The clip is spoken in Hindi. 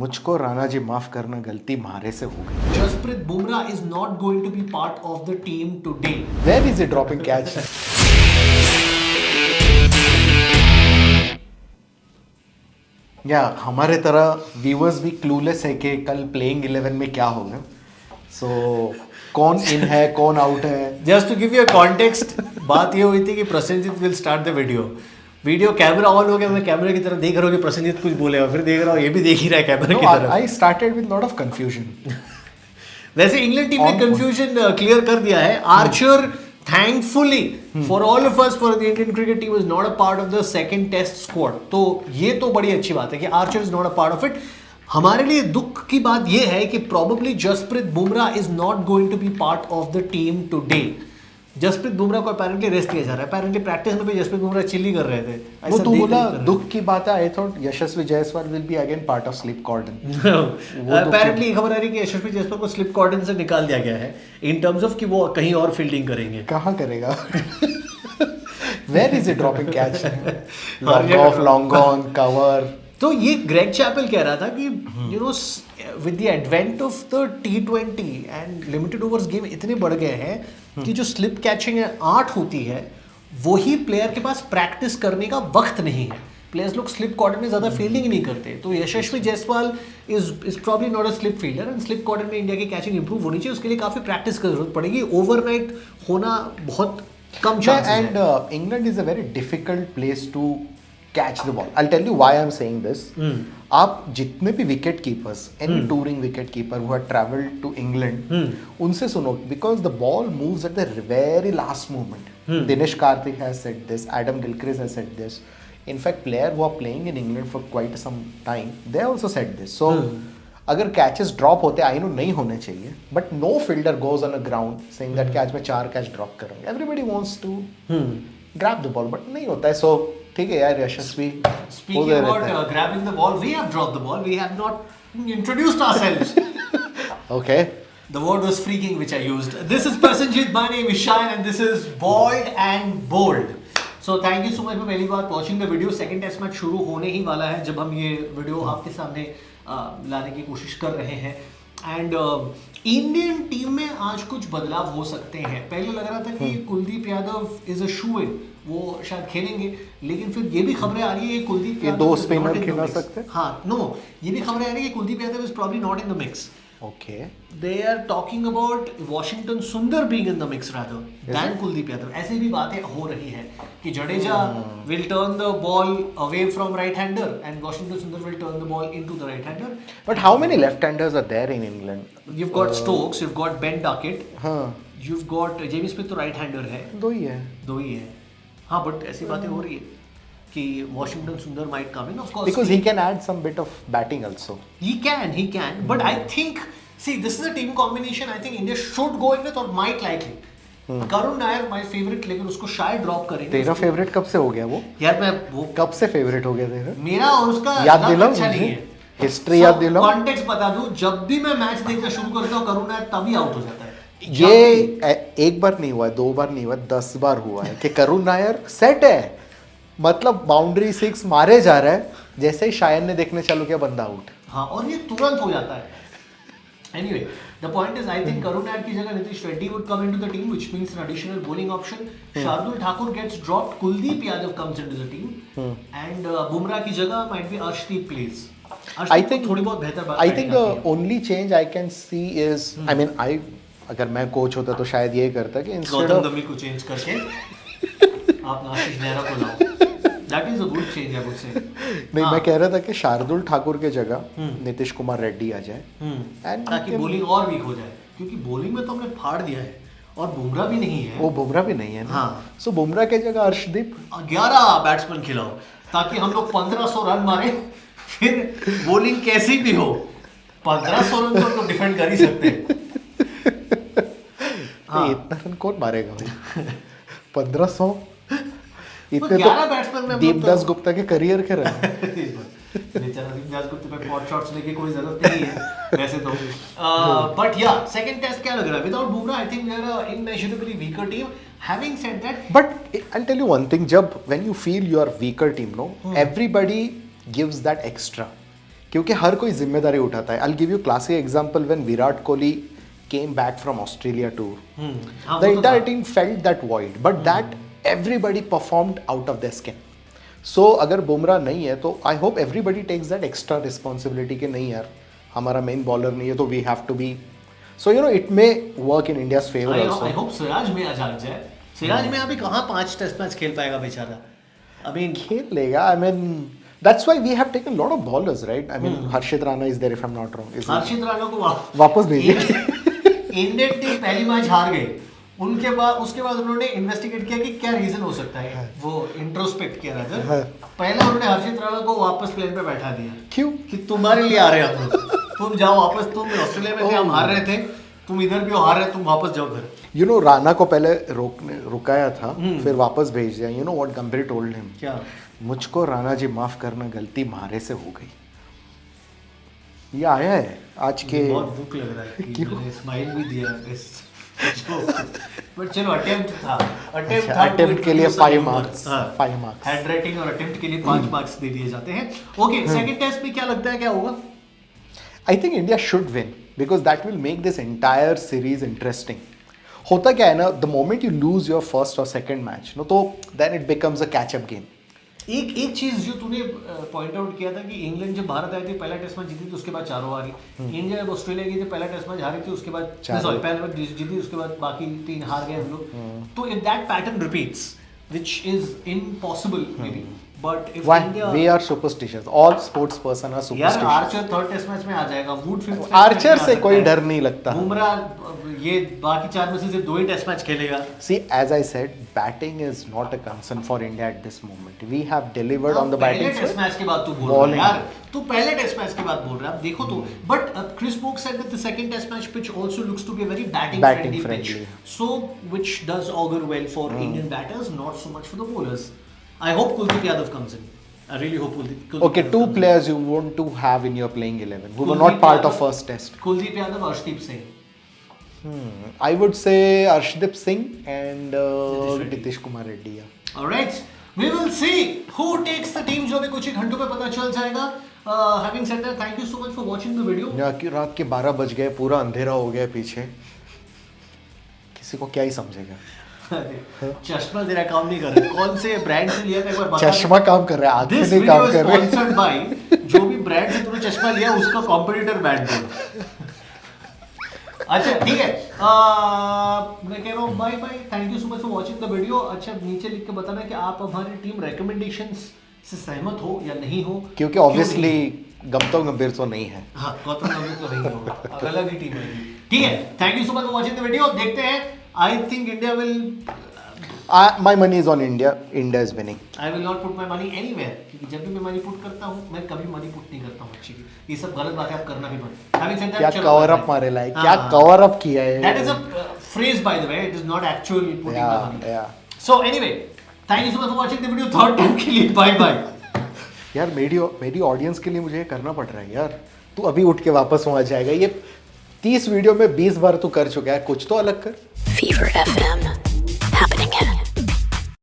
मुझको राणा जी माफ करना, गलती मारे से हो गई. Jasprit Bumrah is not going to be part of the team today. Where is he dropping catch? या हमारे तरह व्यूअर्स भी क्लूलेस है कि कल प्लेइंग 11 में क्या होगा. सो कौन इन है कौन आउट है. Just to give you a context, बात ये हुई थी कि Prasenjit will start the video camera on हो गया, मैं कैमरे की तरफ देख रहा हूँ कि प्रसेनजीत कुछ बोलेगा, फिर देख रहा हूँ ये भी देख ही रहा है कैमरे की तरफ. I started with lot of confusion. वैसे इंग्लैंड टीम ने कंफ्यूजन क्लियर कर दिया है. Archer thankfully for all of us for the Indian cricket team is not a part of the second test squad. तो ये तो बड़ी अच्छी बात है कि Archer is not a part of it. हमारे लिए दुख की बात यह है कि probably Jasprit Bumrah is not going to B part of the team today. Jasprit Bumrah को अपेरेंटली रेस्ट किया जा रहा है. अपेरेंटली प्रैक्टिस में भी जसप्रीत बुमराह चिल्ली कर रहे थे. वो तो बोला दुख की बात है. I thought Yashasvi Jaiswal will be again part of slip cordon. Apparently खबर आ रही है कि यशस्वी जायसवाल को स्लिप कॉर्डन से निकाल दिया गया है इन टर्म्स ऑफ कि वो कहीं और फील्डिंग करेंगे. कहाँ करेगा? Where is it dropping catch? Long off, long on, cover. तो ये ग्रेग चैपल कह रहा था कि you know with the advent of the T20 and limited overs game इतने बढ़ गए हैं कि जो स्लिप कैचिंग 8 होती है वही प्लेयर के पास प्रैक्टिस करने का वक्त नहीं है. प्लेयर्स लोग स्लिप कॉर्डर में ज़्यादा फील्डिंग नहीं करते. तो Yashasvi Jaiswal is probably not a slip fielder and slip cordon में इंडिया की कैचिंग इंप्रूव होनी चाहिए. उसके लिए काफ़ी प्रैक्टिस की जरूरत पड़ेगी. ओवरनाइट होना बहुत कम चांसेस है. And England is a very difficult place to catch the ball. I'll tell you why I'm saying this. आप जितने भी wicket keepers, any touring wicket keeper who had traveled to England, उनसे सुनो, because the ball moves at the very last moment. Dinesh Karthik has said this, Adam Gilchrist has said this. In fact, player who are playing in England for quite some time, they also said this. So, अगर कैचेस ड्रॉप होते, आई नो नहीं होने चाहिए, but no fielder goes on a ground saying that catch में 4 कैच ड्रॉप करूंगा. Everybody wants to grab the ball, but नहीं होता है. सो ठीक है यार, यशस्वी. Speaking about grabbing the ball, we have dropped the ball. We have not introduced ourselves. Okay. The word was freaking which I used. This is Prasenjit, my name is Shine and this is Boyd and Bold. So thank you so much for पहली बार watching the video. Second test match शुरू होने ही वाला है जब हम ये वीडियो आपके सामने लाने की कोशिश कर रहे हैं. एंड इंडियन टीम में आज कुछ बदलाव हो सकते हैं. पहले लग रहा था कि कुलदीप यादव इज अ शू इन, वो शायद खेलेंगे, लेकिन फिर ये भी खबरें आ रही है कि कुलदीप यादव 2 स्पिनर खेल सकते हैं. हाँ, नो, ये भी खबरें आ रही है कि Kuldeep Yadav is probably not in the mix. Okay. They are talking about Washington Sundar being in the mix rather than Kuldeep Yadav. ऐसे भी बातें हो रही है कि Jadeja will turn the ball away from right-hander and Washington Sundar will turn the ball into the right-hander. But how many left-handers are there in England? You've got Stokes, you've got Ben Duckett, हाँ. you've got Jamie Smith तो right-hander है. दो ही है. हाँ, but ऐसी बातें हो रही है कि Washington Sundar might come in, of course. Because he can add some bit of batting also. He can. But I think, see, this is a team combination I think India should go in with or might likely. Karun Nair, my favorite, लेकिन उसको शायद ड्रॉप करेंगे. तेरा फेवरेट कब से हो गया वो? यार मैं वो कब से फेवरेट हो गया तेरा? मेरा और उसका याद दिलाओ अच्छा नहीं है. हिस्ट्री याद दिलाओ. कॉन्टेक्स्ट बता दूं, जब भी मैं मैच देखना शुरू करता हूँ करुण नायर तभी आउट हो जाता है. ये एक बार नहीं हुआ, 2 बार नहीं हुआ, 10 बार हुआ है कि करुण नायर सेट है, मतलब बाउंड्री 6 मारे जा रहा है, जैसे ही शायन ने देखने चालू किया बंदा आउट. हाँ, और ये तुरंत हो जाता है. Anyway, the point is, I think Karun Nair की जगह Nitish Reddy would come into the team, which means an additional bowling option. Shardul Thakur gets dropped, Kuldeep Yadav comes into the team, and Bumrah की जगह might be Arshdeep plays. I think थोड़ी बहुत बेहतर बात. I think the only change I can see is, I mean, अगर मैं कोच होता तो शायद ये करता कि इंस्टेड गौतम गंभीर को चेंज करके आप आशीष नेहरा को लाओ. That is a good change, I would say. नहीं, मैं कह रहा था कि शार्दुल ठाकुर के जगह नीतीश कुमार रेड्डी आ जाए, एंड ताकि बॉलिंग और वीक हो जाए, क्योंकि बॉलिंग में तो हमने फाड़ दिया है और बुमराह भी नहीं है. वो बुमराह भी नहीं है ना. हाँ. सो बुमराह के जगह अर्शदीप 11 बैट्समैन खिलाओ ताकि हम लोग 1500 रन मारे. फिर बॉलिंग कैसी भी हो 1500 रन तो हम लोग डिफेंड कर ही सकते हैं. हाँ. इतना रन कौन मारेगा भाई? 1500 इतने तो दीपदास गुप्ता के करियर के रन. बेचारा दीपदास गुप्ता पे पॉट शॉट्स लेके कोई जरूरत नहीं है वैसे तो. बट या सेकंड टेस्ट क्या लग रहा है? Without Bumrah I think we are a immeasurably weaker team. Having said that, but I'll tell you one thing, जब when you feel you are weaker team, no, everybody gives that extra क्योंकि हर कोई जिम्मेदारी उठाता है. I'll give you classic example when Virat Kohli came back from Australia tour. The entire team felt that void, but that everybody performed out of their skin. So अगर बुमराह नहीं है तो I hope everybody takes that extra responsibility कि नहीं यार हमारा मेन बॉलर नहीं है तो we have to be. So you know it may work in India's favor also. I hope Siraj में आ जाए. सिराज में अभी कहाँ 5 टेस्ट मैच खेल पाएगा बेचारा. I mean खेल लेगा. I mean that's why we have taken a lot of ballers, right? I mean Harshit Rana is there if I'm not wrong. हर्षित राणा को वापस भेजिए. इंडियन टीम पहली मैच हार गई. उसके बाद उन्होंने इन्वेस्टिगेट किया कि क्या रीजन हो सकता है. वो इंट्रोस्पेक्ट किया था. पहले उन्होंने हर्षित राणा को वापस प्लेन पे बैठा दिया. क्यों? कि तुम्हारे लिए आ रहे हैं हम लोग. तुम जाओ वापस. तुम ऑस्ट्रेलिया में थे, हम हार रहे थे. तुम इधर भी हार रहे, तुम वापस जाओ घर. You know राणा को पहले रुकाया था, फिर वापस भेज दिया. You know what गंभीर told him? क्या? मुझको राणा जी माफ करना, गलती मारे से हो गई. ये आया है आज के. बहुत दुख लग रहा है कि मैंने स्माइल भी दिया इस बट चलो अटेम्प्ट के लिए 5 मार्क्स. हैंड राइटिंग और अटेम्प्ट के लिए 5 मार्क्स दे दिए जाते हैं. ओके, सेकंड टेस्ट में क्या लगता है क्या होगा? I think India should win because that will make this entire series interesting. होता क्या है ना, the moment you lose your first or second match, no, तो then it becomes a catch-up game. एक चीज जो तूने पॉइंट आउट किया था कि इंग्लैंड जब भारत आई थी पहला टेस्ट मैच जीती थी, उसके बाद चारों हारी. इंडिया जब ऑस्ट्रेलिया गई थी पहला टेस्ट मैच हारी थी, उसके बाद पहला मैच जीती, उसके बाद बाकी 3 हार गए हम लोग. तो if that pattern repeats, which is impossible maybe, but if Why? India, we are superstitious. All sports person are superstitious. यार आर्चर थर्ड टेस्ट मैच में आ जाएगा. Would fifth. आर्चर से कोई डर नहीं लगता. बुमराह ये बाकी 4 में से सिर्फ 2 ही टेस्ट मैच खेलेगा. See, as I said, batting is not a concern for India at this moment. We have delivered on the batting. पहले टेस्ट मैच के बाद तू बोल रहा है यार. तू पहले टेस्ट मैच के बाद बोल रहा है. अब देखो तो, but Chris Woakes said that the second test match pitch also looks to be a very batting friendly pitch. So which does augur well for Indian batters, not so much for the bowlers. I hope Kuldeep Yadav comes in. I really hope Kuldeep okay, 2 players you want to have in your playing 11 who were not part of first test. Kuldeep Yadav, Arshdeep Singh. I would say Arshdeep Singh and Nitish Kumar Reddy. All right, we will see who takes the team. जो भी कुछ ही घंटों में पता चल जाएगा. Having said that, thank you so much for watching the video. रात के 12 बज गए, पूरा अंधेरा हो गया पीछे. किसी को क्या ही समझेगा. चश्मा तेरा काम नहीं कर रहा. कौन से ब्रांड से लिया था एक बार बता. चश्मा काम कर रहा है, आंखें नहीं काम कर रहे. स्पॉन्सर्ड बाय जो भी ब्रांड से तूने चश्मा लिया उसका कॉम्पिटिटर ब्रांड बोलो. अच्छा ठीक है, मैं कह रहा हूँ bye bye. Thank you so much for watching the video. अच्छा नीचे लिख के बताना कि आप हमारी टीम रिकमेंडेशंस से सहमत हो या नहीं हो, क्योंकि ऑब्वियसली गौतम गंभीर तो नहीं है. हाँ, गौतम गंभीर तो नहीं होगा, अलग ही टीम है. ठीक है, thank you so much for watching the video. देखते हैं. I think India will. My money is on India. India is winning. I will not put my money anywhere. क्योंकि जब भी मैं मनी पुट करता हूँ, मैं कभी मनी पुट नहीं करता हूँ. अच्छी ये सब गलत बात है, आप करना भी मत. Having said that, क्या कवर अप मारे लाइक, क्या कवर अप किया है. That is a phrase by the way. It is not actual putting the money. Yeah. So anyway, thank you so much for watching the video. Third time के लिए bye bye. यार मेरी ऑडियंस के लिए मुझे ये करना पड़ रहा है यार. तू अभी उठ के वापस वहाँ जाएगा. ये 30 वीडियो में 20 बार तू कर चुका है, कुछ तो अलग कर. Fever FM.